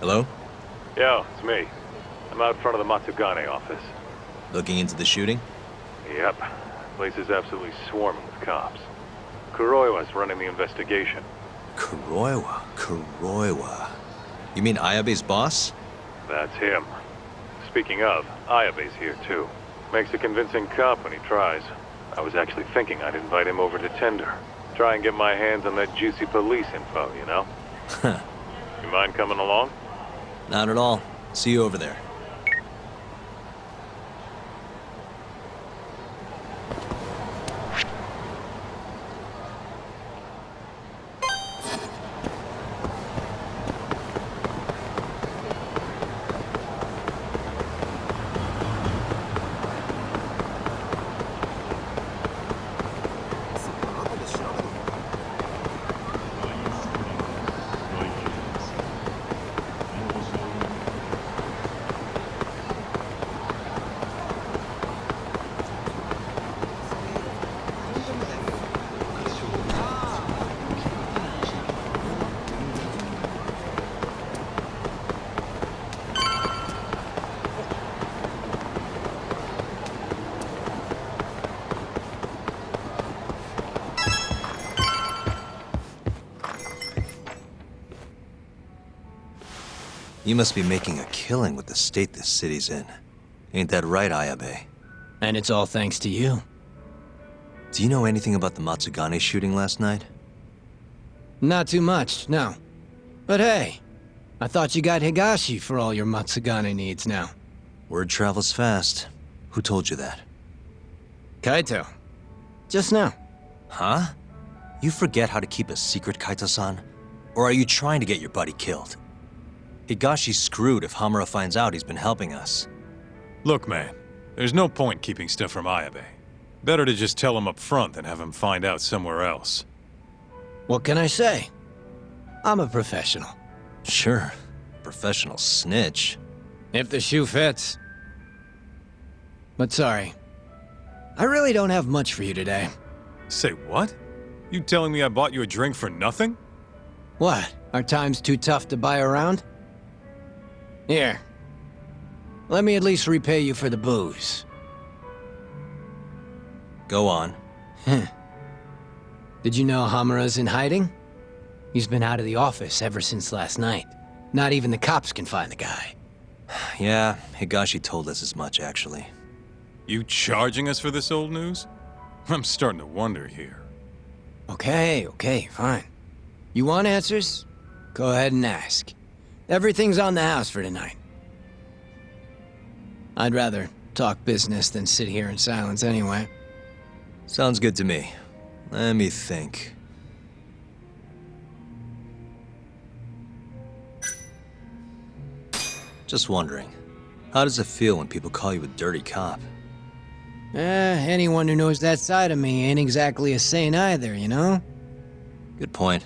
Hello? Yo, it's me. I'm out front of the Matsugane office. Looking into the shooting? Yep. Place is absolutely swarming with cops. Kuroiwa's running the investigation. Kuroiwa. You mean Ayabe's boss? That's him. Speaking of, Ayabe's here too. Makes a convincing cop when he tries. I was actually thinking I'd invite him over to Tender. Try and get my hands on that juicy police info, you know? You mind coming along? Not at all. See you over there. You must be making a killing with the state this city's in. Ain't that right, Ayabe? And it's all thanks to you. Do you know anything about the Matsugane shooting last night? Not too much, no. But hey, I thought you got Higashi for all your Matsugane needs now. Word travels fast. Who told you that? Kaito. Just now. Huh? You forget how to keep a secret, Kaito-san? Or are you trying to get your buddy killed? Higashi's screwed if Hamura finds out he's been helping us. Look, man, there's no point keeping stuff from Ayabe. Better to just tell him up front than have him find out somewhere else. What can I say? I'm a professional. Sure. Professional snitch. If the shoe fits. But sorry. I really don't have much for you today. Say what? You telling me I bought you a drink for nothing? What? Are times too tough to buy around? Here. Let me at least repay you for the booze. Go on. Did you know Hamura's in hiding? He's been out of the office ever since last night. Not even the cops can find the guy. Yeah, Higashi told us as much, actually. You charging us for this old news? I'm starting to wonder here. Okay, fine. You want answers? Go ahead and ask. Everything's on the house for tonight. I'd rather talk business than sit here in silence anyway. Sounds good to me. Let me think. Just wondering, how does it feel when people call you a dirty cop? Anyone who knows that side of me ain't exactly a saint either, you know? Good point.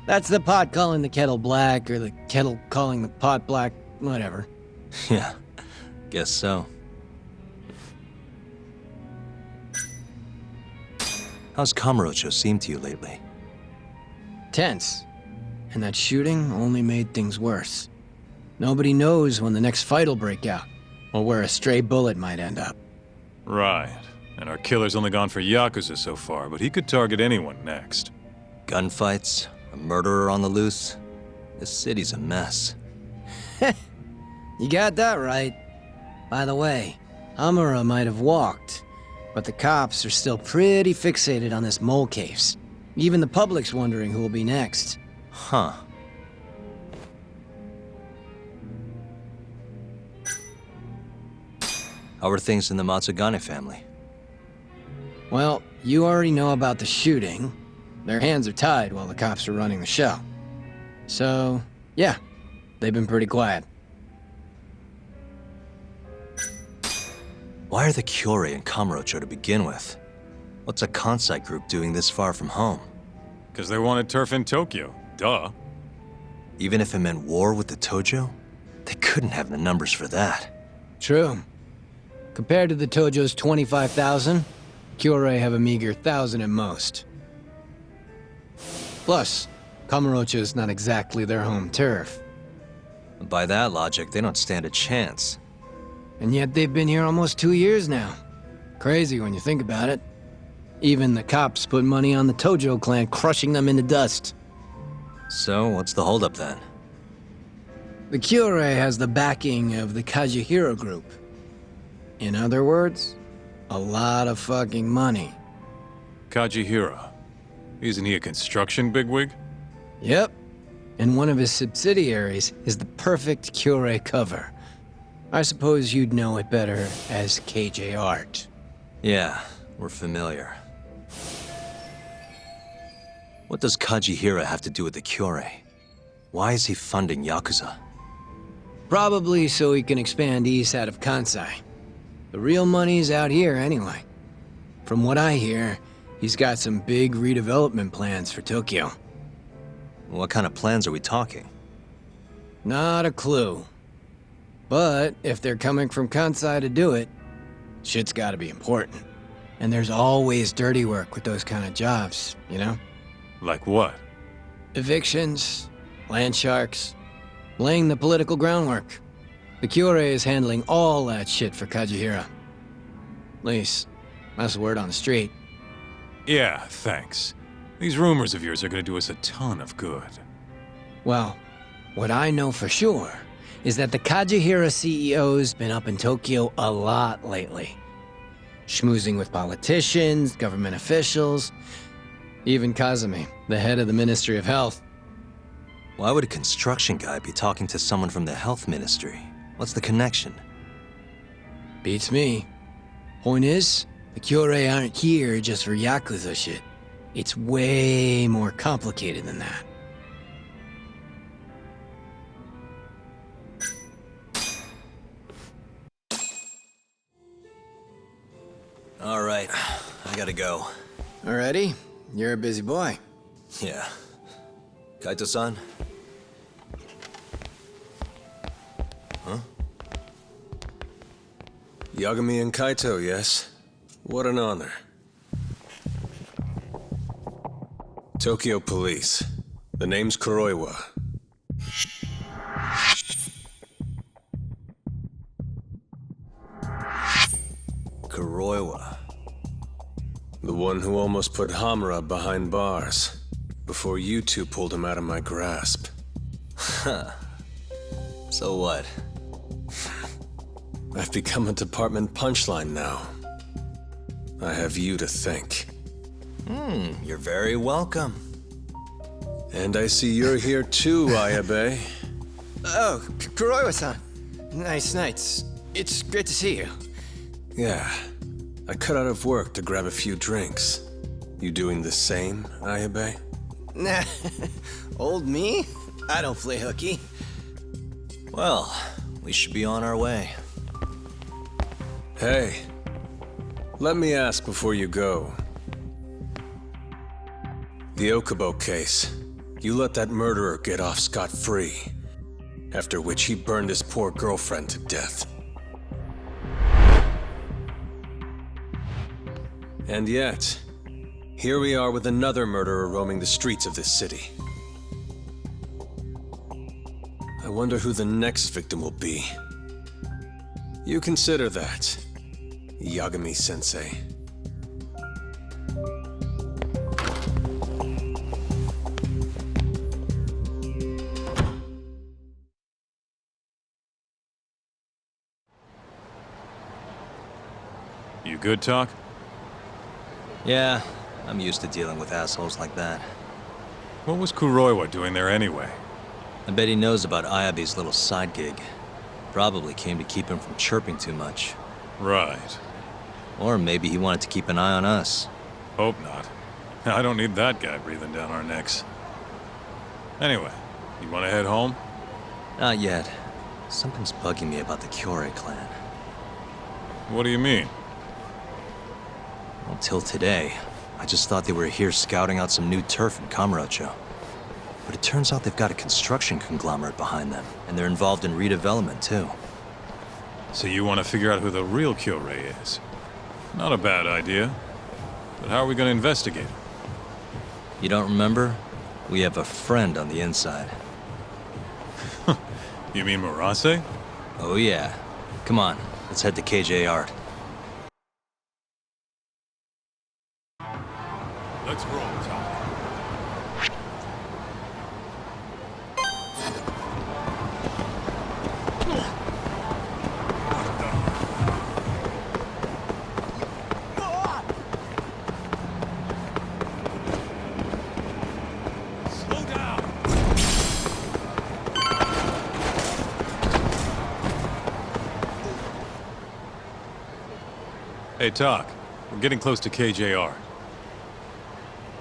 That's the pot calling the kettle black, or the kettle calling the pot black, whatever. Yeah, guess so. How's Kamurocho seemed to you lately? Tense. And that shooting only made things worse. Nobody knows when the next fight'll break out, or where a stray bullet might end up. Right. And our killer's only gone for Yakuza so far, but he could target anyone next. Gunfights? A murderer on the loose? This city's a mess. You got that right. By the way, Hamura might have walked, but the cops are still pretty fixated on this mole case. Even the public's wondering who will be next. Huh. How are things in the Matsugane family? Well, you already know about the shooting. Their hands are tied while the cops are running the show. So, yeah, they've been pretty quiet. Why are the Kyorei in Kamurocho to begin with? What's a Kansai group doing this far from home? Because they wanted turf in Tokyo. Duh. Even if it meant war with the Tojo? They couldn't have the numbers for that. True. Compared to the Tojo's 25,000, Kyorei have a meager 1,000 at most. Plus, Kamurocho is not exactly their home turf. By that logic, they don't stand a chance. And yet they've been here almost 2 years now. Crazy when you think about it. Even the cops put money on the Tojo clan crushing them into dust. So, what's the holdup then? The Cure has the backing of the Kajihiro group. In other words, a lot of fucking money. Kajihira. Isn't he a construction bigwig? Yep. And one of his subsidiaries is the perfect Cure cover. I suppose you'd know it better as KJ Art. Yeah, we're familiar. What does Kajihira have to do with the Cure? Why is he funding Yakuza? Probably so he can expand east out of Kansai. The real money's out here anyway. From what I hear, he's got some big redevelopment plans for Tokyo. What kind of plans are we talking? Not a clue. But if they're coming from Kansai to do it, shit's gotta be important. And there's always dirty work with those kind of jobs, you know? Like what? Evictions, land sharks, laying the political groundwork. The Cure is handling all that shit for Kajihira. At least, that's the word on the street. Yeah, thanks. These rumors of yours are gonna do us a ton of good. Well, what I know for sure is that the Kajihira CEO's been up in Tokyo a lot lately. Schmoozing with politicians, government officials, even Kazumi, the head of the Ministry of Health. Why would a construction guy be talking to someone from the health ministry? What's the connection? Beats me. Point is, the Cure aren't here just for Yakuza shit. It's way more complicated than that. All right, I gotta go. Alrighty, you're a busy boy. Yeah. Kaito-san? Huh? Yagami and Kaito, yes? What an honor. Tokyo Police. The name's Kuroiwa. Kuroiwa. The one who almost put Hamura behind bars, before you two pulled him out of my grasp. Huh. So what? I've become a department punchline now. I have you to thank. You're very welcome. And I see you're here too, Ayabe. Oh, Kuroiwa-san. Nice nights. It's great to see you. Yeah. I cut out of work to grab a few drinks. You doing the same, Ayabe? Nah, old me? I don't play hooky. Well, we should be on our way. Hey, let me ask before you go. The Okubo case. You let that murderer get off scot-free. After which he burned his poor girlfriend to death. And yet, here we are with another murderer roaming the streets of this city. I wonder who the next victim will be. You consider that, Yagami-sensei. You good, Talk? Yeah, I'm used to dealing with assholes like that. What was Kuroiwa doing there anyway? I bet he knows about Ayabe's little side gig. Probably came to keep him from chirping too much. Right. Or maybe he wanted to keep an eye on us. Hope not. I don't need that guy breathing down our necks. Anyway, you want to head home? Not yet. Something's bugging me about the Cure clan. What do you mean? Until today, I just thought they were here scouting out some new turf in Kamurocho. But it turns out they've got a construction conglomerate behind them, and they're involved in redevelopment too. So you want to figure out who the real Cure is? Not a bad idea. But how are we going to investigate? You don't remember? We have a friend on the inside. You mean Morase? Oh yeah. Come on, let's head to KJ Art. Let's roll, Tom. Slow down. Hey, Talk. We're getting close to KJR.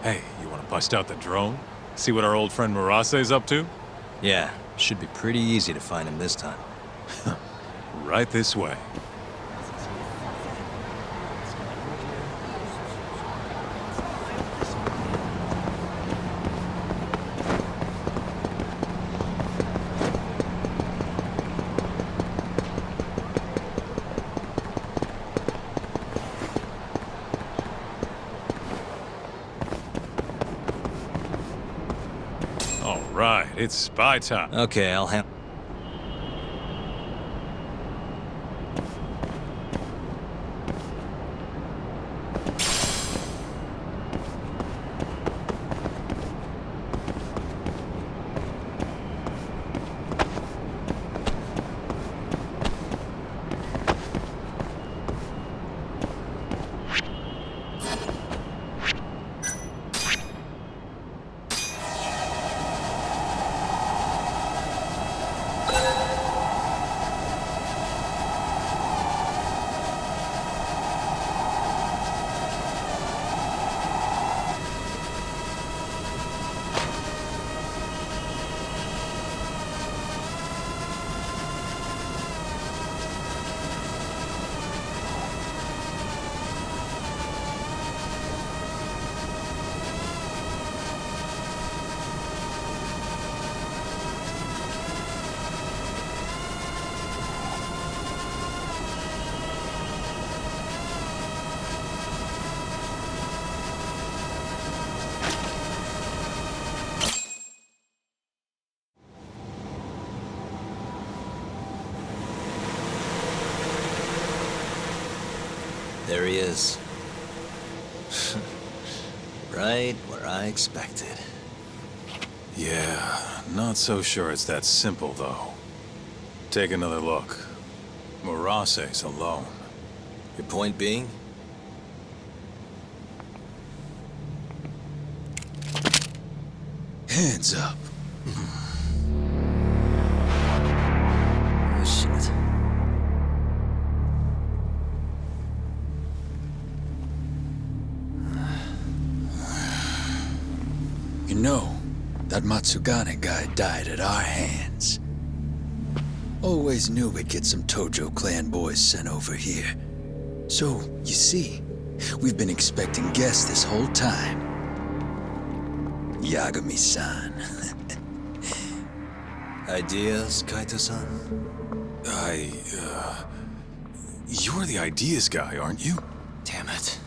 Hey, you want to bust out the drone? See what our old friend Morase is up to? Yeah, should be pretty easy to find him this time. Right this way. All right, it's spy time. Okay, I'll handle. There he is. Right where I expected. Yeah, not so sure it's that simple, though. Take another look. Morase's alone. Your point being? Hands up. Oh, shit. You know, that Matsugane guy died at our hands. Always knew we'd get some Tojo clan boys sent over here. So, you see, we've been expecting guests this whole time. Yagami-san. Ideas, Kaito-san? You're the ideas guy, aren't you? Damn it.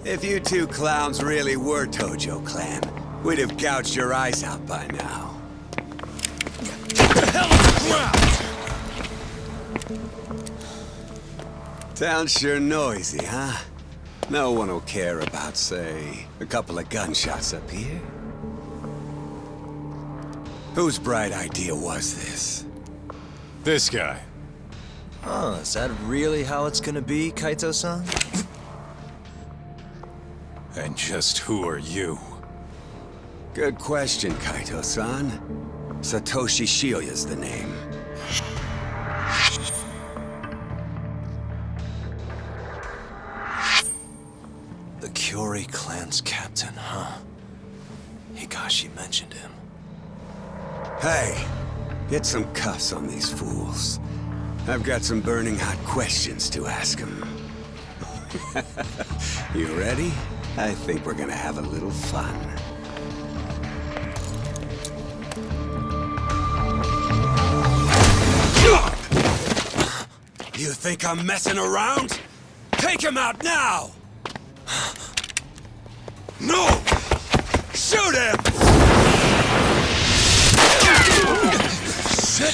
If you two clowns really were Tojo clan, we'd have gouged your eyes out by now. Get the hell on the ground! Town's sure noisy, huh? No one will care about, say, a couple of gunshots up here. Whose bright idea was this? This guy. Oh, is that really how it's gonna be, Kaito-san? And just who are you? Good question, Kaito-san. Satoshi Shioya's the name. The Kyori clan's captain, huh? Higashi mentioned him. Hey, get some cuffs on these fools. I've got some burning hot questions to ask them. You ready? I think we're gonna have a little fun. You think I'm messing around? Take him out now! No! Shoot him! Shit!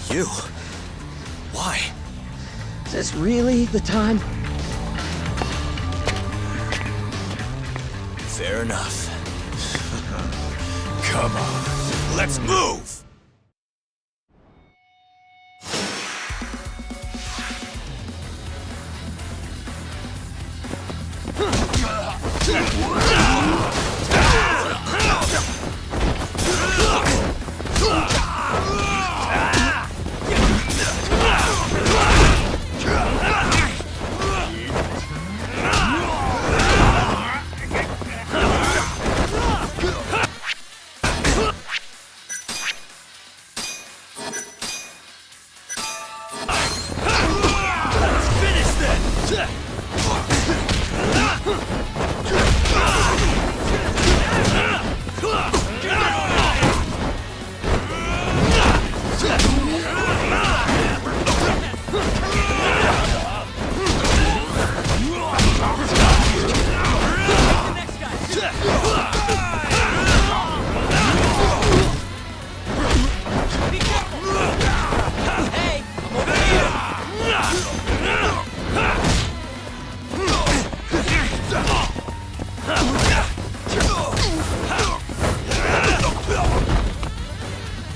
You? Why? Is this really the time? Fair enough. Come on, let's move!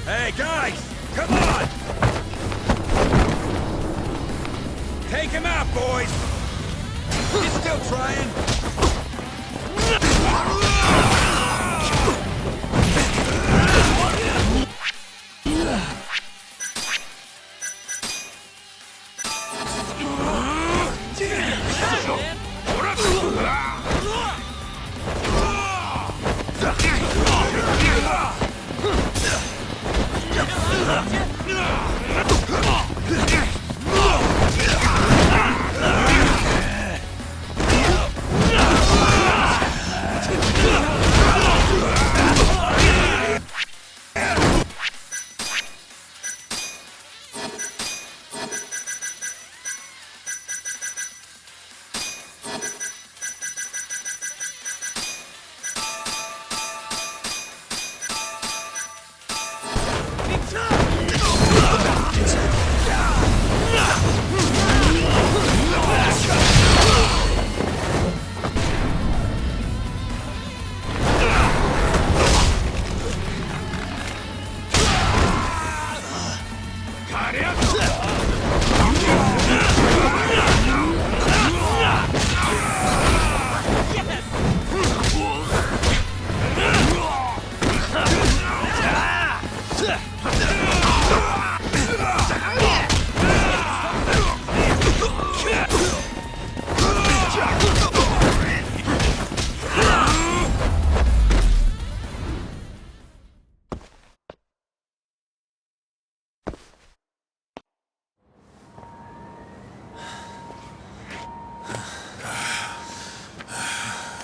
Hey, guys! Come on! Take him out, boys! He's still trying!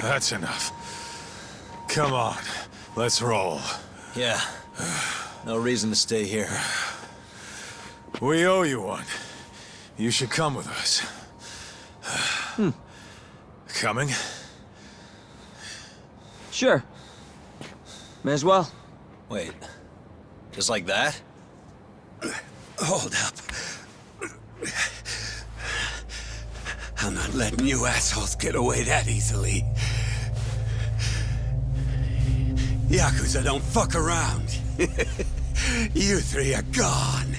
That's enough. Come on, let's roll. Yeah. No reason to stay here. We owe you one. You should come with us. Coming? Sure. May as well. Wait. Just like that? Hold up. I'm not letting you assholes get away that easily. Yakuza don't fuck around. You three are gone.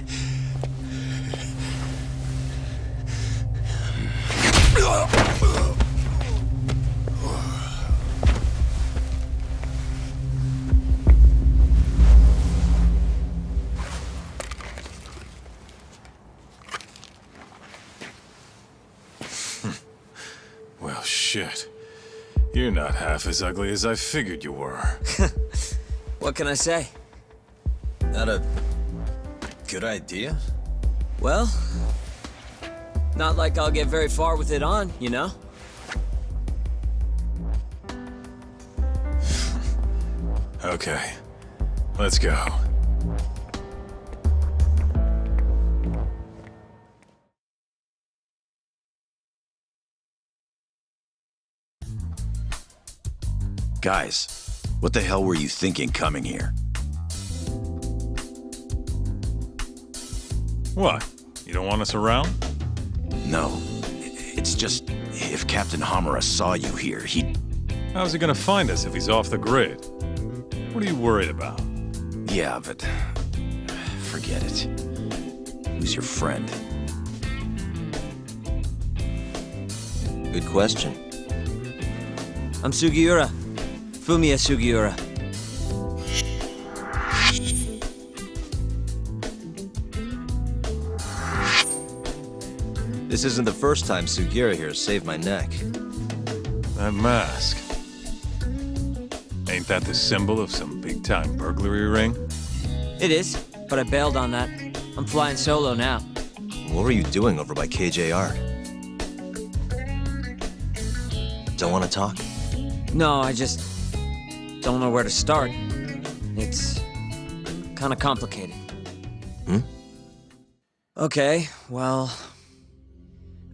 Well, shit. You're not half as ugly as I figured you were. What can I say? Not a good idea? Well, not like I'll get very far with it on, you know? Okay, let's go. Guys, what the hell were you thinking coming here? What? You don't want us around? No. It's just, if Captain Hamura saw you here, he'd... How's he gonna find us if he's off the grid? What are you worried about? Yeah, but... forget it. Who's your friend? Good question. I'm Sugiura. Fumiya Sugiura. This isn't the first time Sugiura here has saved my neck. That mask. Ain't that the symbol of some big-time burglary ring? It is, but I bailed on that. I'm flying solo now. What were you doing over by KJ Art? Don't want to talk? No, I just don't know where to start. It's kind of complicated. Okay, well...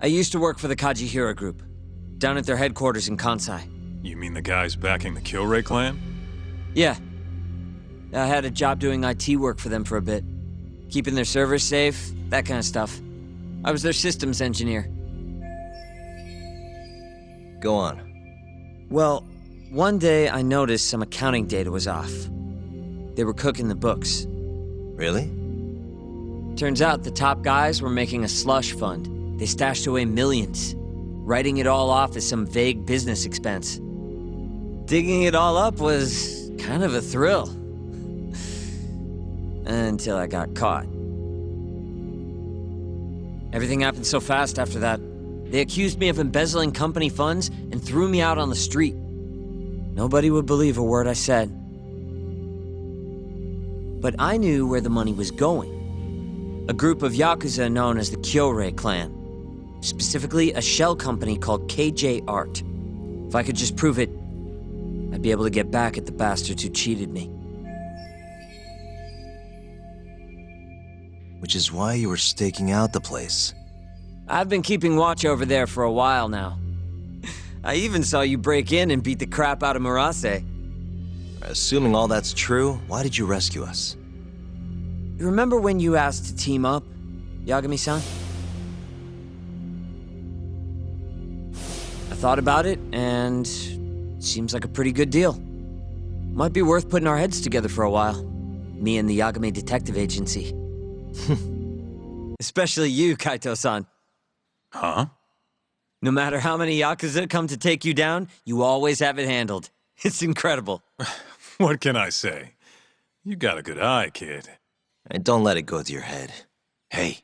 I used to work for the Kajihira Group, down at their headquarters in Kansai. You mean the guys backing the Killray clan? Yeah. I had a job doing IT work for them for a bit. Keeping their servers safe, that kind of stuff. I was their systems engineer. Go on. Well, one day I noticed some accounting data was off. They were cooking the books. Really? Turns out the top guys were making a slush fund. They stashed away millions, writing it all off as some vague business expense. Digging it all up was kind of a thrill. Until I got caught. Everything happened so fast after that. They accused me of embezzling company funds and threw me out on the street. Nobody would believe a word I said. But I knew where the money was going. A group of Yakuza known as the Killray clan. Specifically, a shell company called KJ Art. If I could just prove it, I'd be able to get back at the bastards who cheated me. Which is why you were staking out the place. I've been keeping watch over there for a while now. I even saw you break in and beat the crap out of Murase. Assuming all that's true, why did you rescue us? You remember when you asked to team up, Yagami-san? I thought about it, and it seems like a pretty good deal. Might be worth putting our heads together for a while. Me and the Yagami Detective Agency. Especially you, Kaito-san. Huh? No matter how many Yakuza come to take you down, you always have it handled. It's incredible. What can I say? You got a good eye, kid. And don't let it go to your head. Hey,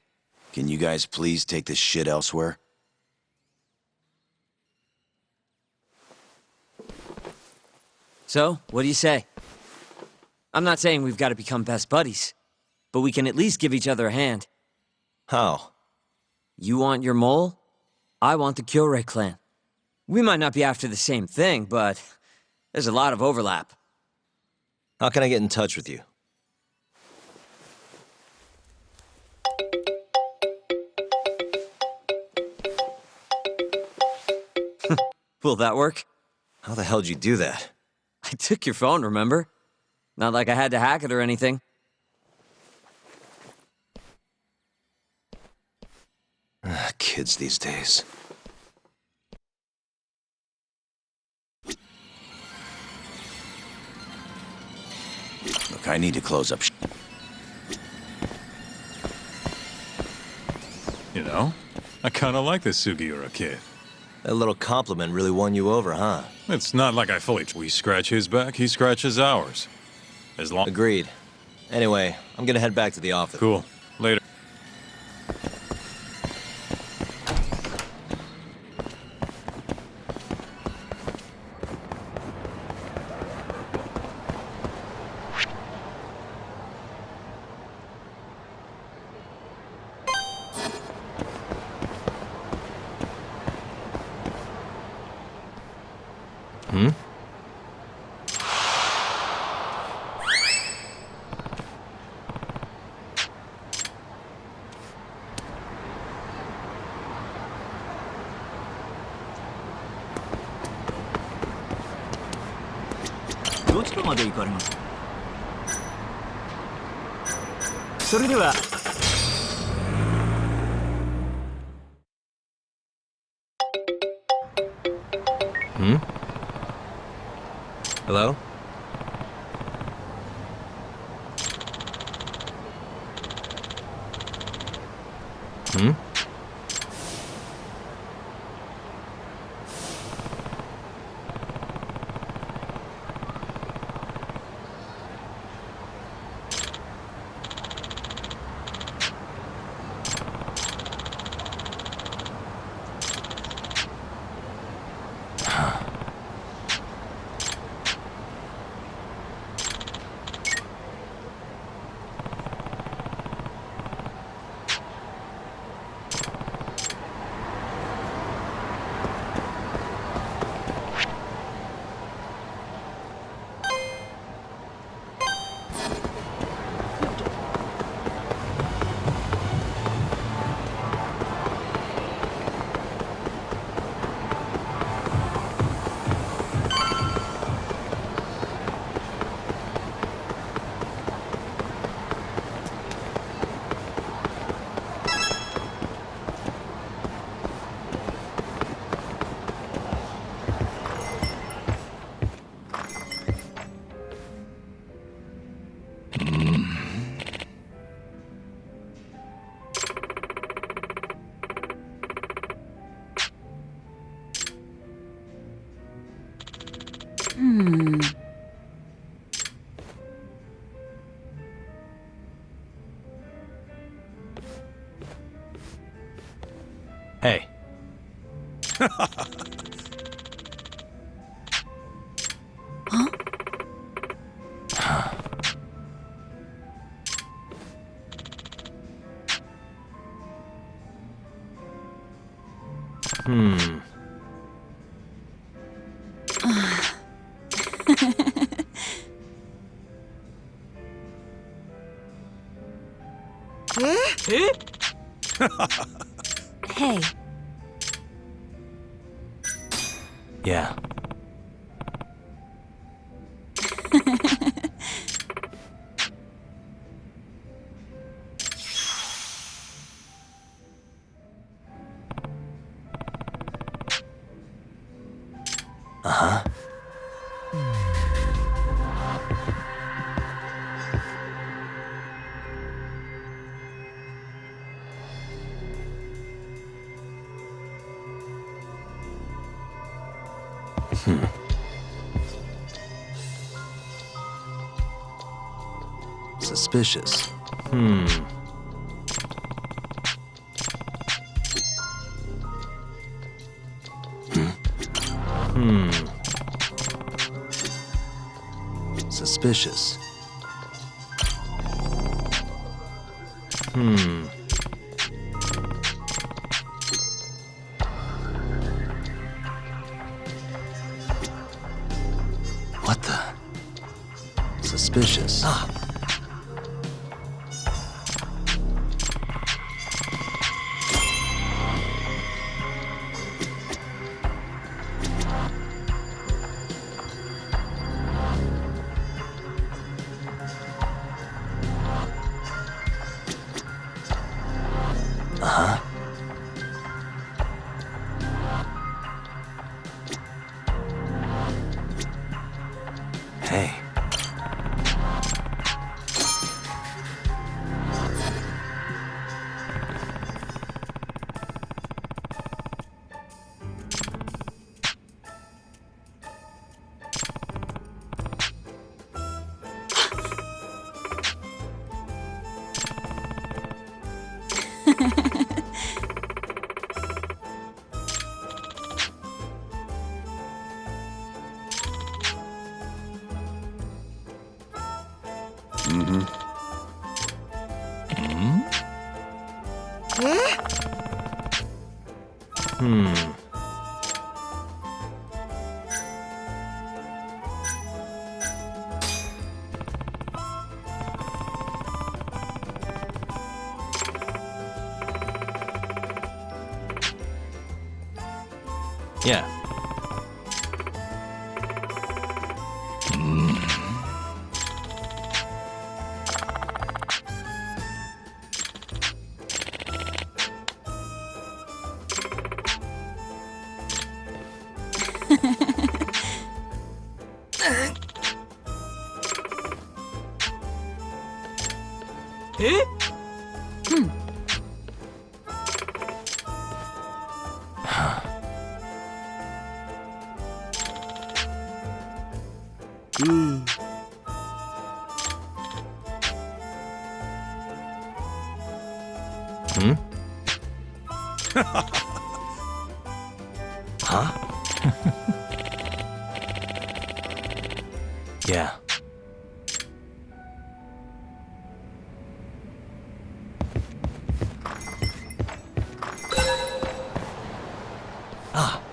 can you guys please take this shit elsewhere? So, what do you say? I'm not saying we've got to become best buddies, but we can at least give each other a hand. How? You want your mole? I want the Killray clan. We might not be after the same thing, but there's a lot of overlap. How can I get in touch with you? Will that work? How the hell'd you do that? I took your phone, remember? Not like I had to hack it or anything. Kids these days. Look, I need to close up. You know, I kinda like this Sugiura kid. That little compliment really won you over, huh? It's not like I fully... We scratch his back, he scratches ours. As long... Agreed. Anyway, I'm gonna head back to the office. Cool. Later. Hello? Hey. Hey. Yeah. Uh-huh. Suspicious. Suspicious. What the? Suspicious. Uh-huh. Hey. Yeah. Huh? Yeah. Ah.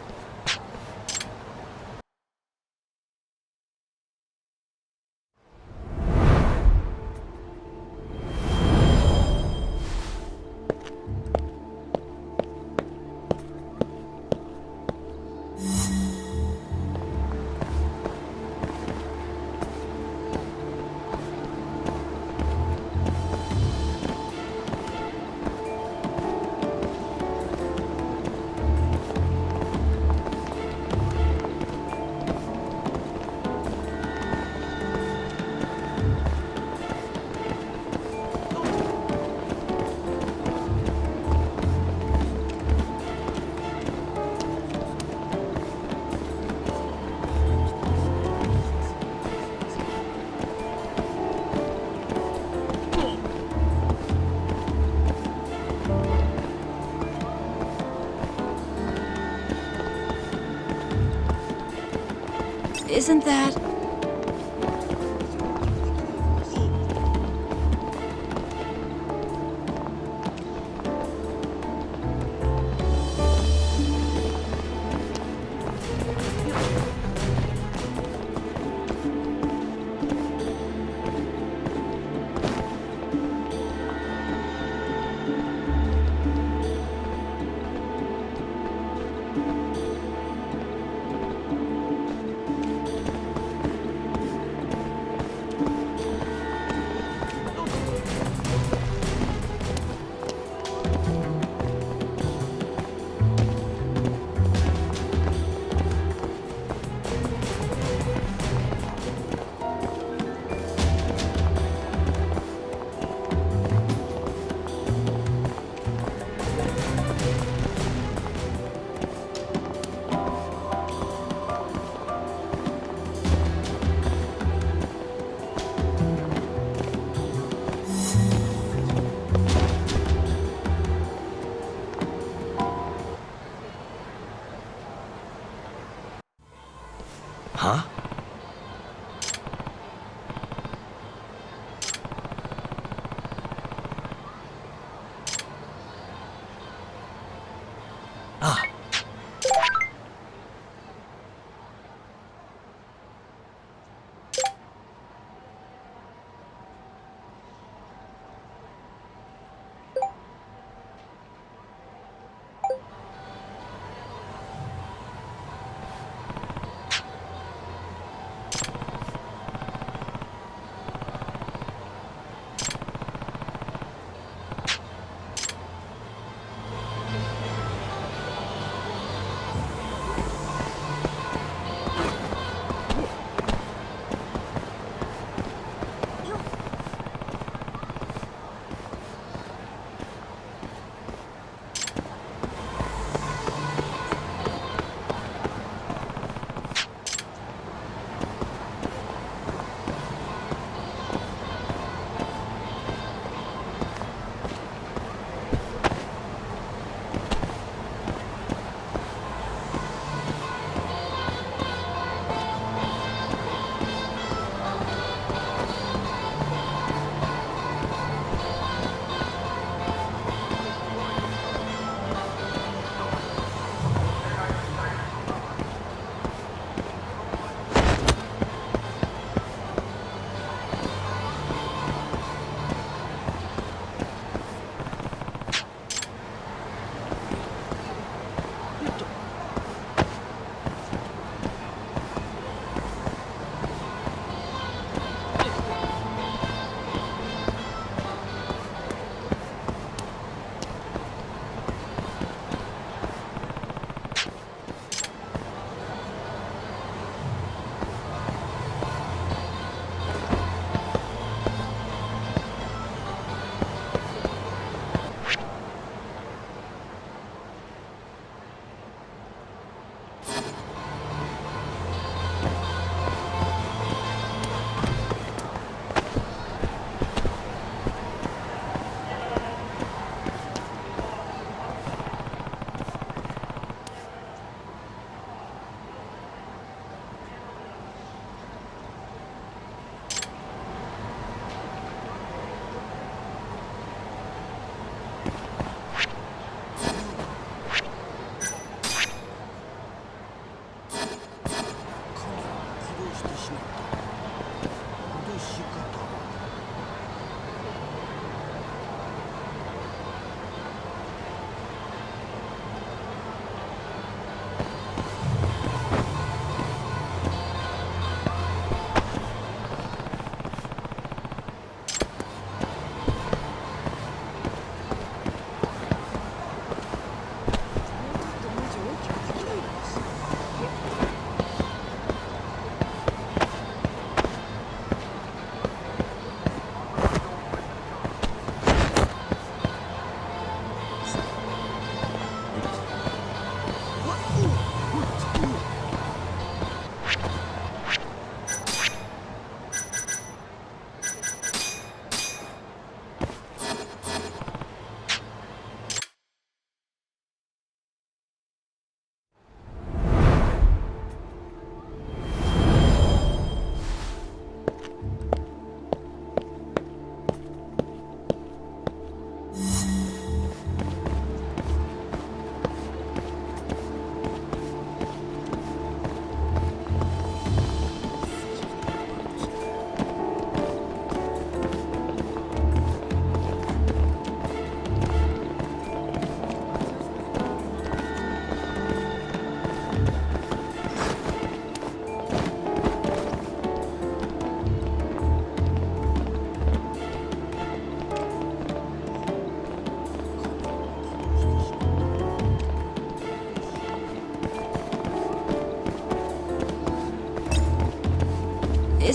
Isn't that...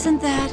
Isn't that...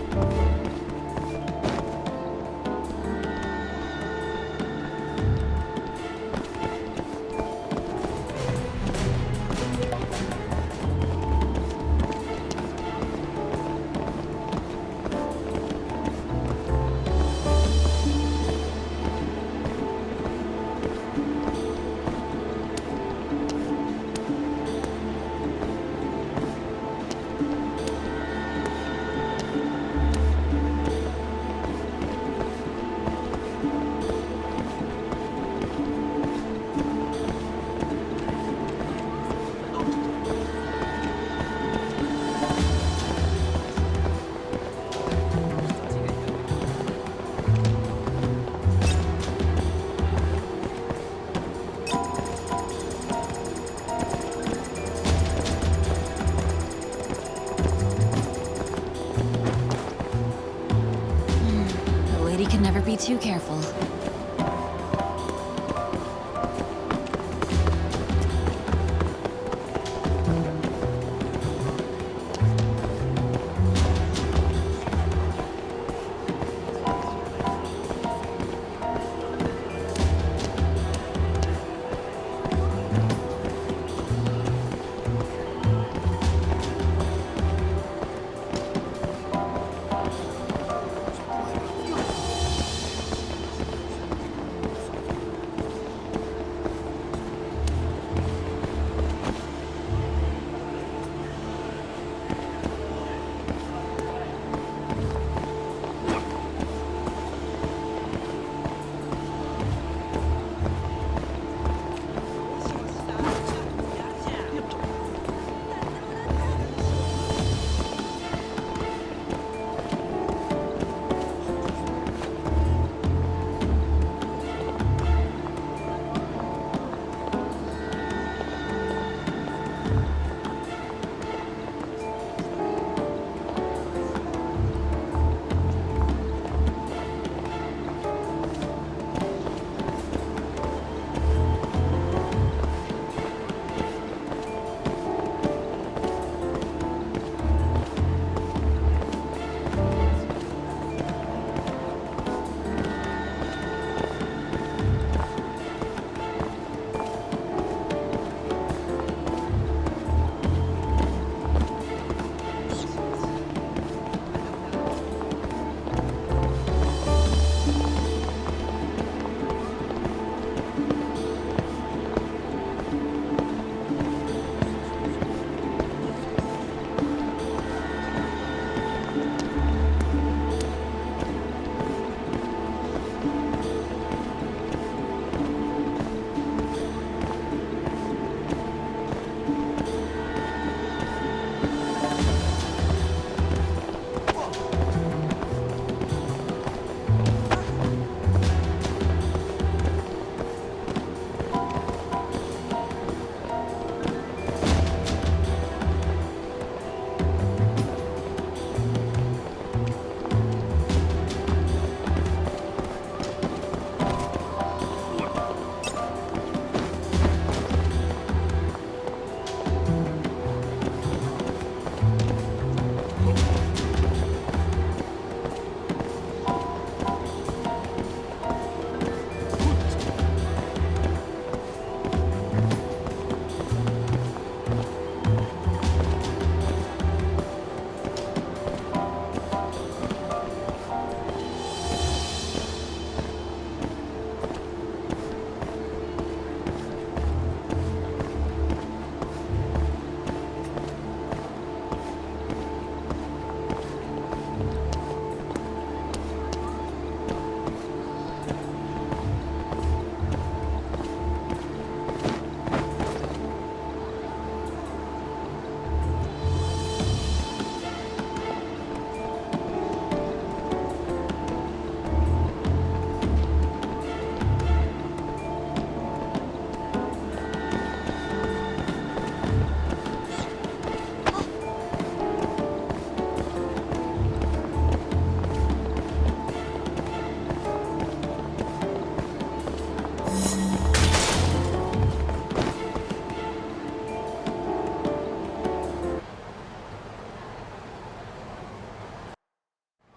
The lady can never be too careful.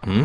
Hmm?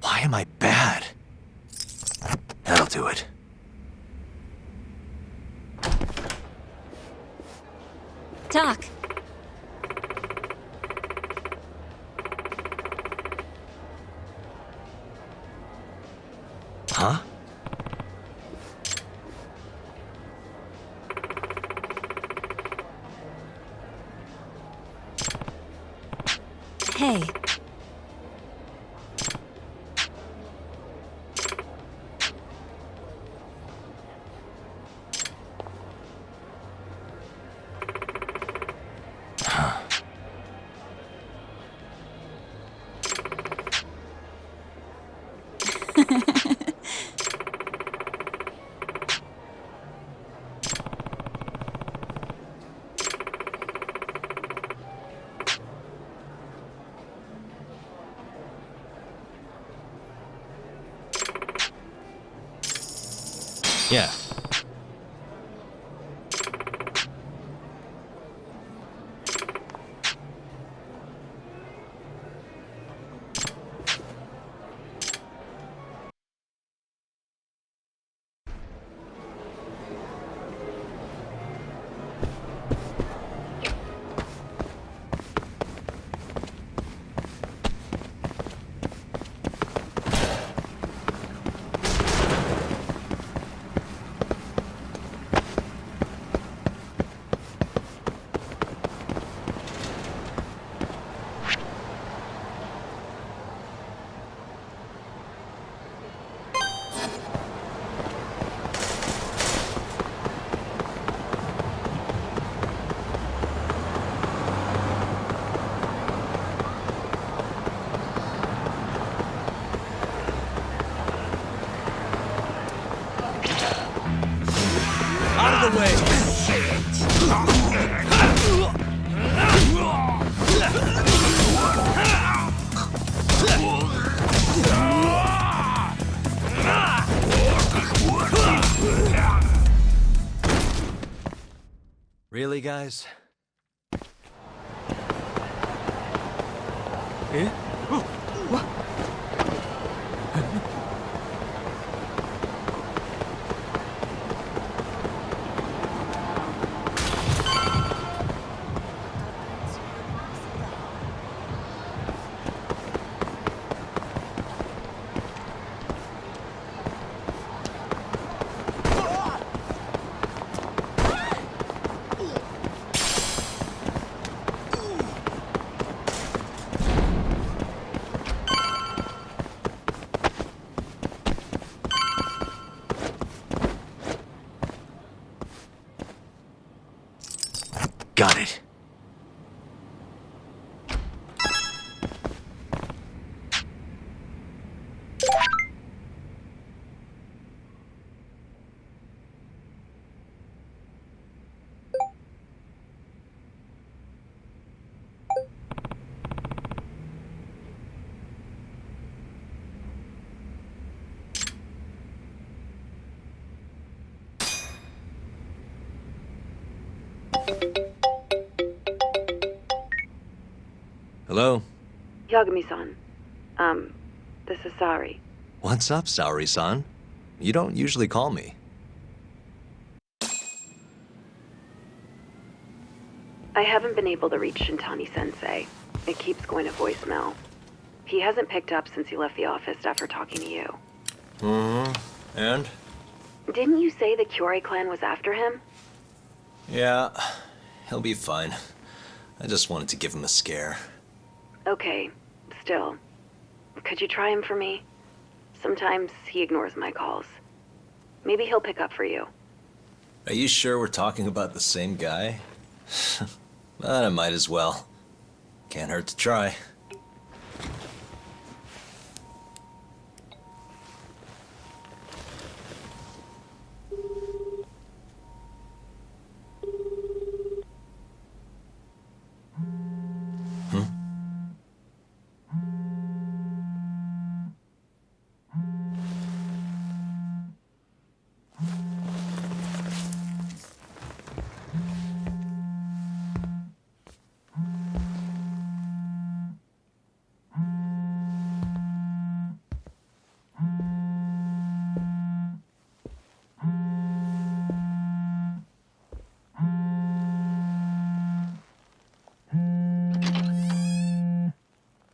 Why am I bad? That'll do it. Doc. Huh? Hey. Yeah. Out of the way! Really, guys? Eh? What? Got it. Hello? Yagami-san. This is Sari. What's up, Saori-san? You don't usually call me. I haven't been able to reach Shintani-sensei. It keeps going to voicemail. He hasn't picked up since he left the office after talking to you. Mm-hmm. And? Didn't you say the Kyorei clan was after him? Yeah, he'll be fine. I just wanted to give him a scare. Okay, still. Could you try him for me? Sometimes he ignores my calls. Maybe he'll pick up for you. Are you sure we're talking about the same guy? But I might as well. Can't hurt to try.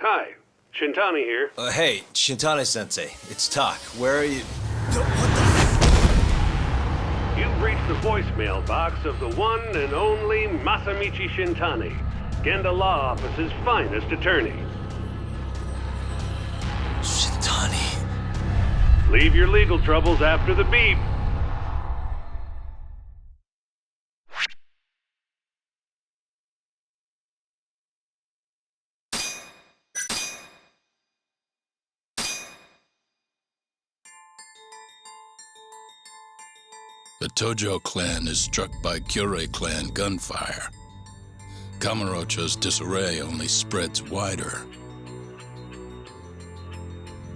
Hi, Shintani here. Hey, Shintani-sensei, it's Tak. Where are you? You've reached the voicemail box of the one and only Masamichi Shintani, Genda Law Office's finest attorney. Shintani. Leave your legal troubles after the beep. The Tojo clan is struck by Kyorei clan gunfire. Kamurocho's disarray only spreads wider.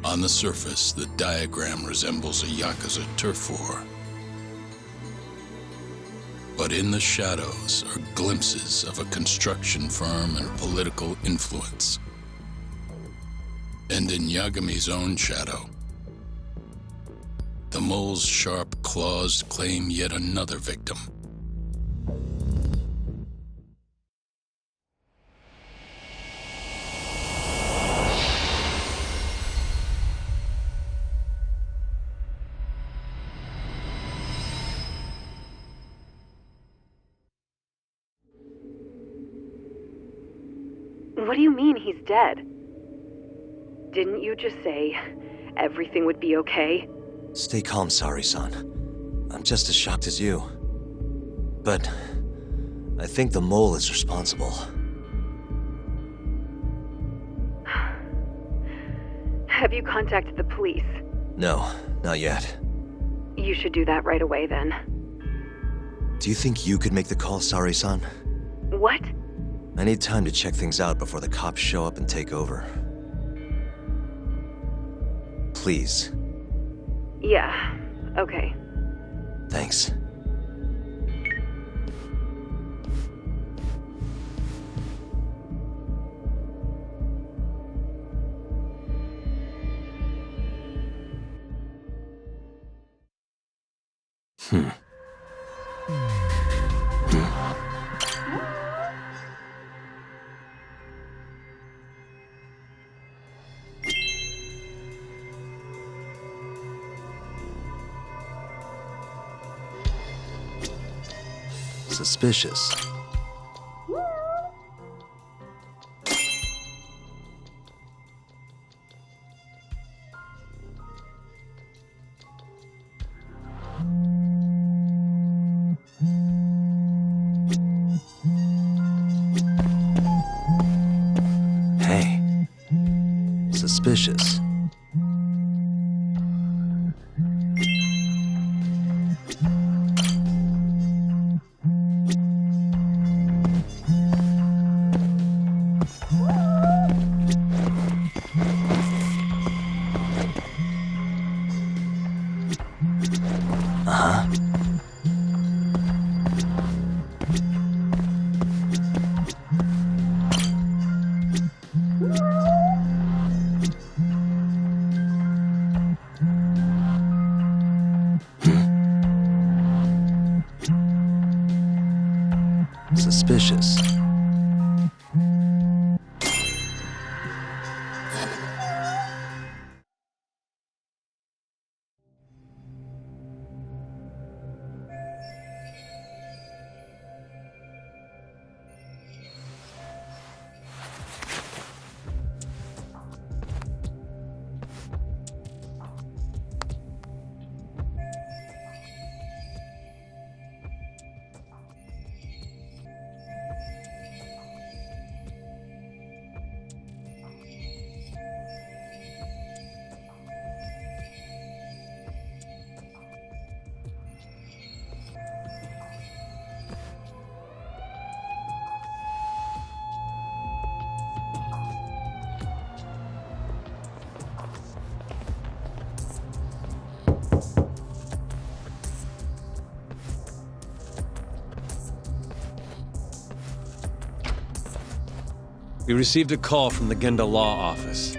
On the surface, the diagram resembles a Yakuza turf war. But in the shadows are glimpses of a construction firm and political influence. And in Yagami's own shadow, the mole's sharp claws claim yet another victim. What do you mean he's dead? Didn't you just say everything would be okay? Stay calm, Sari-san. I'm just as shocked as you. But I think the mole is responsible. Have you contacted the police? No, not yet. You should do that right away then. Do you think you could make the call, Sari-san? What? I need time to check things out before the cops show up and take over. Please. Yeah, okay. Thanks. Suspicious. Hey. Suspicious. Suspicious. We received a call from the Genda Law Office.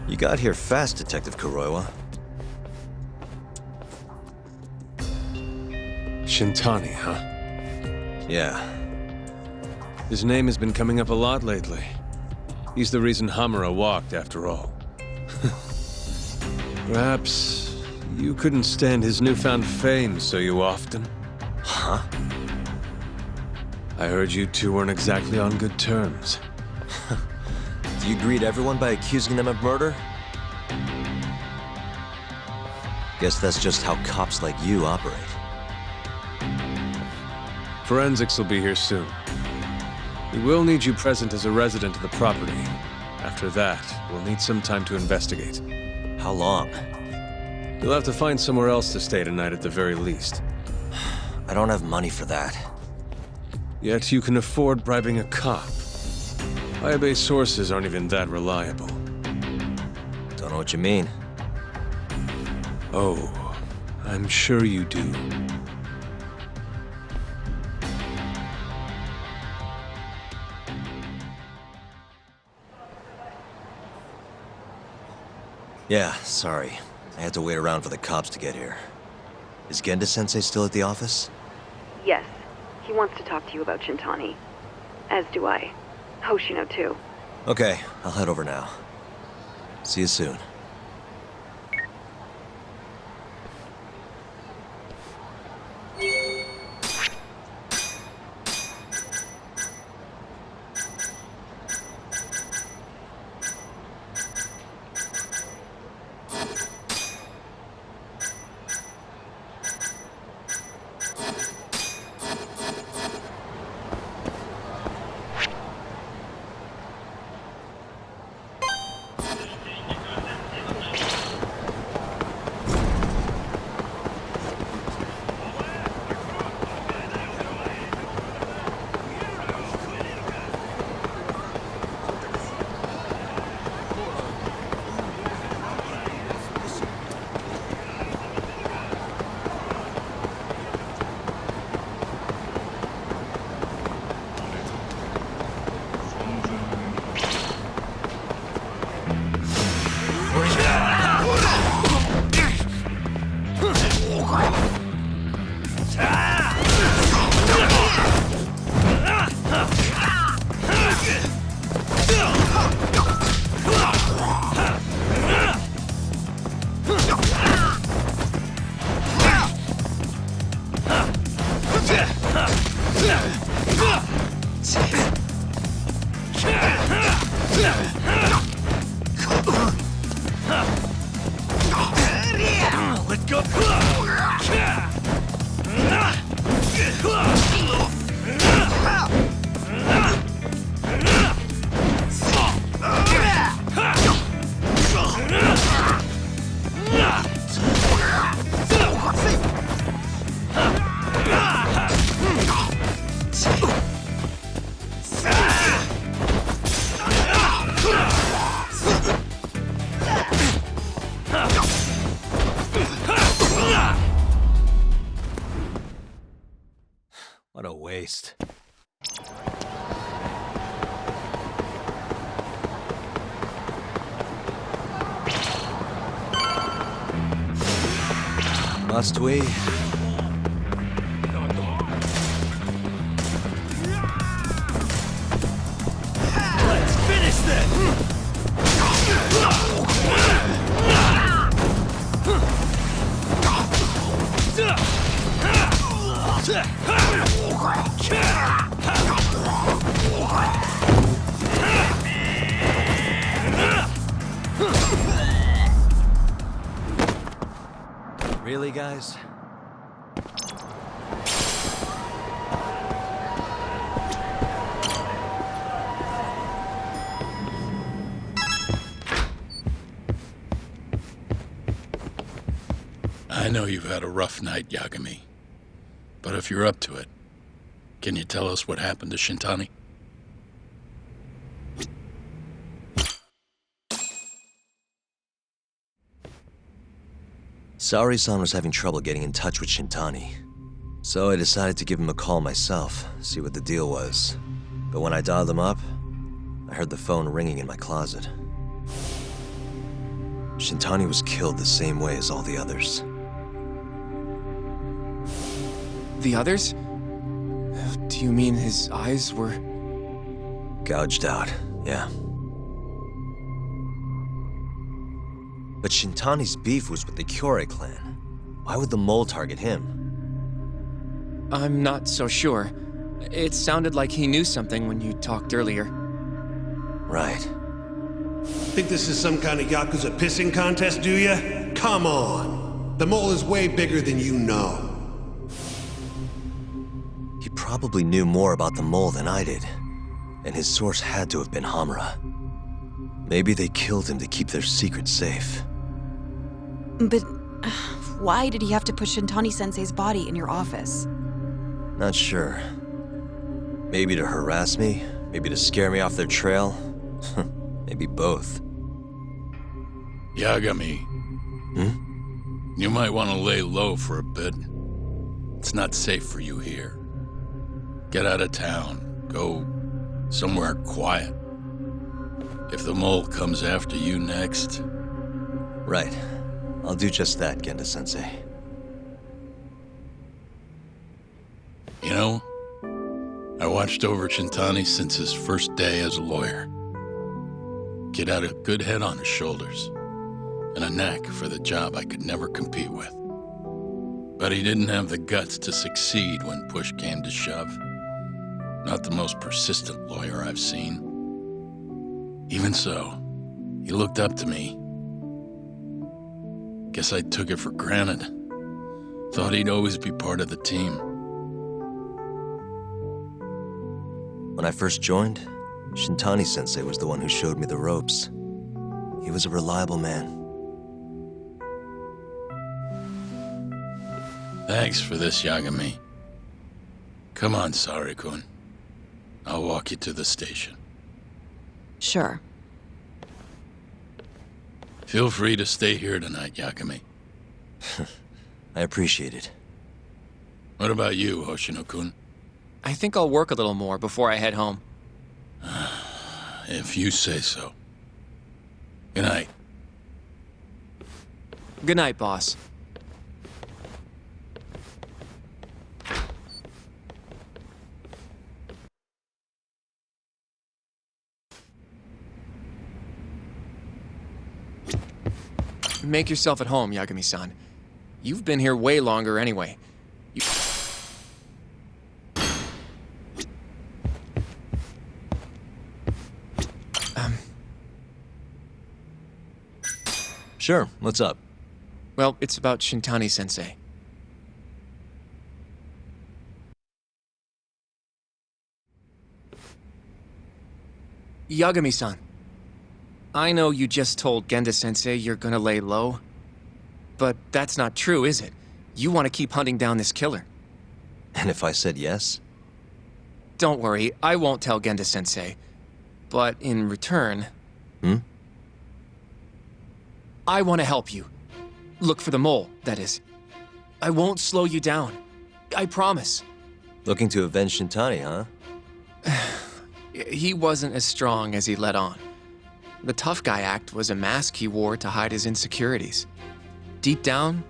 You got here fast, Detective Kuroiwa. Shintani, huh? Yeah. His name has been coming up a lot lately. He's the reason Hamura walked, after all. Perhaps you couldn't stand his newfound fame so you often. Huh? I heard you two weren't exactly on good terms. Do you greet everyone by accusing them of murder? Guess that's just how cops like you operate. Forensics will be here soon. We will need you present as a resident of the property. After that, we'll need some time to investigate. How long? You'll have to find somewhere else to stay tonight at the very least. I don't have money for that. Yet you can afford bribing a cop. Ayabe's sources aren't even that reliable. Don't know what you mean. Oh, I'm sure you do. Yeah, sorry. I had to wait around for the cops to get here. Is Genda-sensei still at the office? Yes. He wants to talk to you about Shintani. As do I. Hoshino, too. Okay, I'll head over now. See you soon. What a waste. Must we? Let's finish this! Really, guys? I know you've had a rough night, Yagami. But if you're up to it, can you tell us what happened to Shintani? Saori-san was having trouble getting in touch with Shintani, So I decided to give him a call myself, see what the deal was. But when I dialed him up, I heard the phone ringing in my closet. Shintani was killed the same way as all the others. The others? Do you mean his eyes were... Gouged out, yeah. But Shintani's beef was with the Kyorei clan. Why would the mole target him? I'm not so sure. It sounded like he knew something when you talked earlier. Right. Think this is some kind of Yakuza pissing contest, do ya? Come on! The mole is way bigger than you know. He probably knew more about the mole than I did. And his source had to have been Hamura. Maybe they killed him to keep their secret safe. But why did he have to put Shintani-sensei's body in your office? Not sure. Maybe to harass me, maybe to scare me off their trail. Maybe both. Yagami. You might want to lay low for a bit. It's not safe for you here. Get out of town. Go somewhere quiet. If the mole comes after you next... Right. I'll do just that, Genda-sensei. You know, I watched over Shintani since his first day as a lawyer. Kid had a good head on his shoulders, and a knack for the job I could never compete with. But he didn't have the guts to succeed when push came to shove. Not the most persistent lawyer I've seen. Even so, he looked up to me. Guess I took it for granted. Thought he'd always be part of the team. When I first joined, Shintani-sensei was the one who showed me the ropes. He was a reliable man. Thanks for this, Yagami. Come on, Sari-kun. I'll walk you to the station. Sure. Feel free to stay here tonight, Yagami. I appreciate it. What about you, Hoshino-kun? I think I'll work a little more before I head home. If you say so. Good night. Good night, boss. Make yourself at home, Yagami-san. You've been here way longer anyway. Sure, what's up? Well, it's about Shintani-sensei. Yagami-san. I know you just told Genda-sensei you're gonna lay low. But that's not true, is it? You want to keep hunting down this killer. And if I said yes? Don't worry, I won't tell Genda-sensei. But in return... I want to help you. Look for the mole, that is. I won't slow you down. I promise. Looking to avenge Shintani, huh? He wasn't as strong as he let on. The tough guy act was a mask he wore to hide his insecurities. Deep down,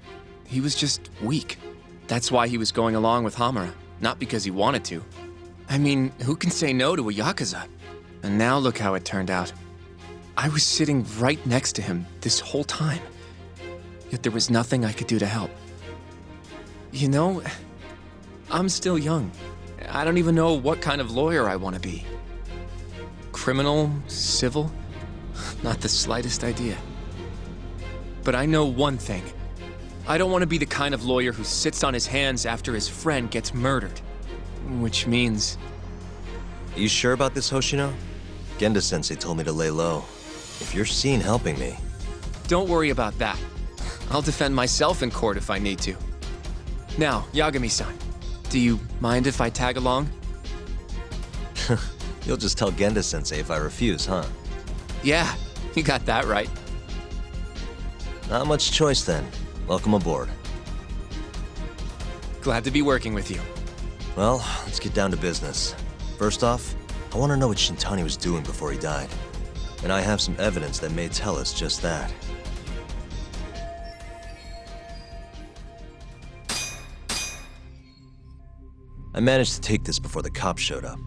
he was just weak. That's why he was going along with Hamura, not because he wanted to. I mean, who can say no to a Yakuza? And now look how it turned out. I was sitting right next to him this whole time. Yet there was nothing I could do to help. You know, I'm still young. I don't even know what kind of lawyer I want to be. Criminal? Civil? Not the slightest idea. But I know one thing. I don't want to be the kind of lawyer who sits on his hands after his friend gets murdered. Which means... Are you sure about this, Hoshino? Genda-sensei told me to lay low. If you're seen helping me... Don't worry about that. I'll defend myself in court if I need to. Now, Yagami-san, do you mind if I tag along? You'll just tell Genda-sensei if I refuse, huh? Yeah, you got that right. Not much choice then. Welcome aboard. Glad to be working with you. Well, let's get down to business. First off, I want to know what Shintani was doing before he died. And I have some evidence that may tell us just that. I managed to take this before the cops showed up.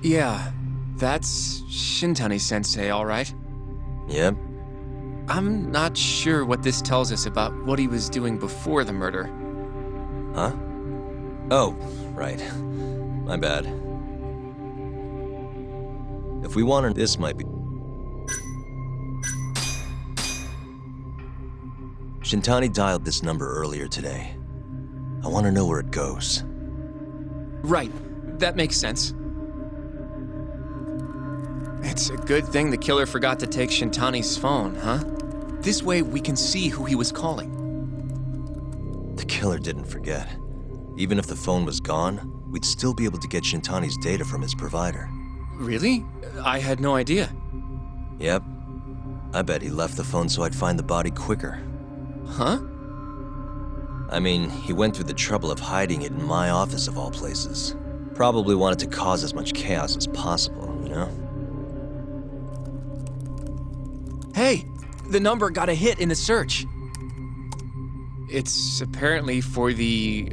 Yeah, that's Shintani-sensei, all right? Yep. I'm not sure what this tells us about what he was doing before the murder. Huh? Oh, right. My bad. If we wanted, this might be... Shintani dialed this number earlier today. I want to know where it goes. Right, that makes sense. It's a good thing the killer forgot to take Shintani's phone, huh? This way we can see who he was calling. The killer didn't forget. Even if the phone was gone, we'd still be able to get Shintani's data from his provider. Really? I had no idea. Yep. I bet he left the phone so I'd find the body quicker. Huh? I mean, he went through the trouble of hiding it in my office of all places. Probably wanted to cause as much chaos as possible, you know? Hey, the number got a hit in the search. It's apparently for the,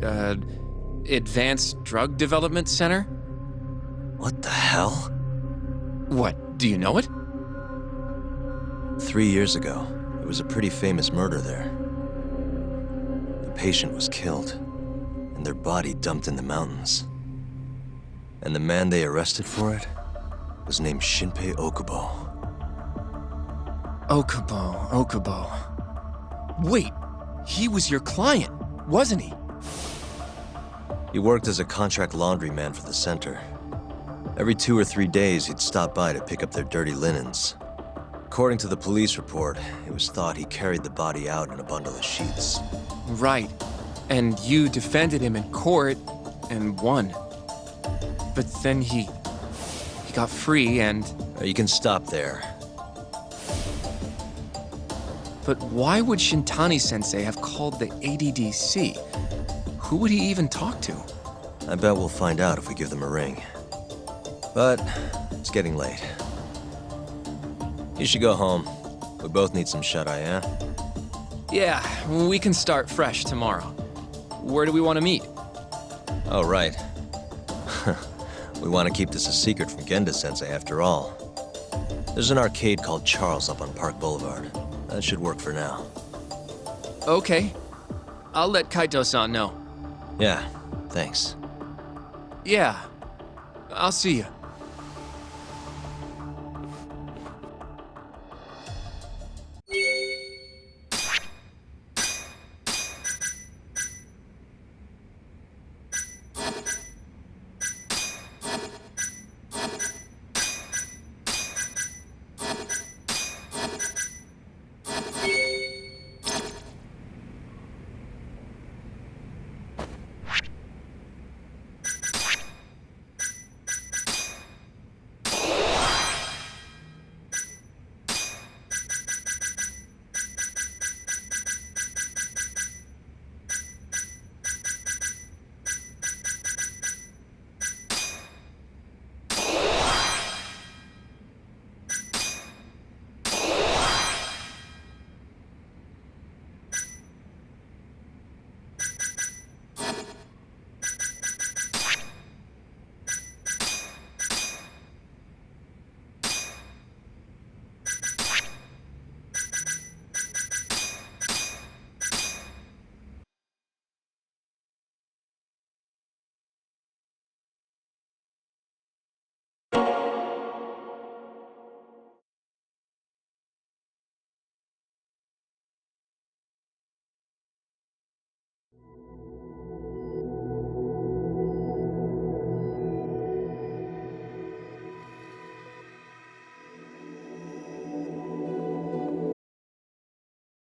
Advanced Drug Development Center? What the hell? What, do you know it? 3 years ago, it was a pretty famous murder there. The patient was killed, and their body dumped in the mountains. And the man they arrested for it was named Shinpei Okubo. Okubo. Wait, he was your client, wasn't he? He worked as a contract laundryman for the center. Every 2 or 3 days, he'd stop by to pick up their dirty linens. According to the police report, it was thought he carried the body out in a bundle of sheets. Right. And you defended him in court and won. But then he got free and... You can stop there. But why would Shintani-sensei have called the ADDC? Who would he even talk to? I bet we'll find out if we give them a ring. But it's getting late. You should go home. We both need some shut-eye, yeah? Yeah, we can start fresh tomorrow. Where do we want to meet? Oh, right. We want to keep this a secret from Genda-sensei after all. There's an arcade called Charles up on Park Boulevard. That should work for now. Okay. I'll let Kaito-san know. Yeah, thanks. Yeah. I'll see you.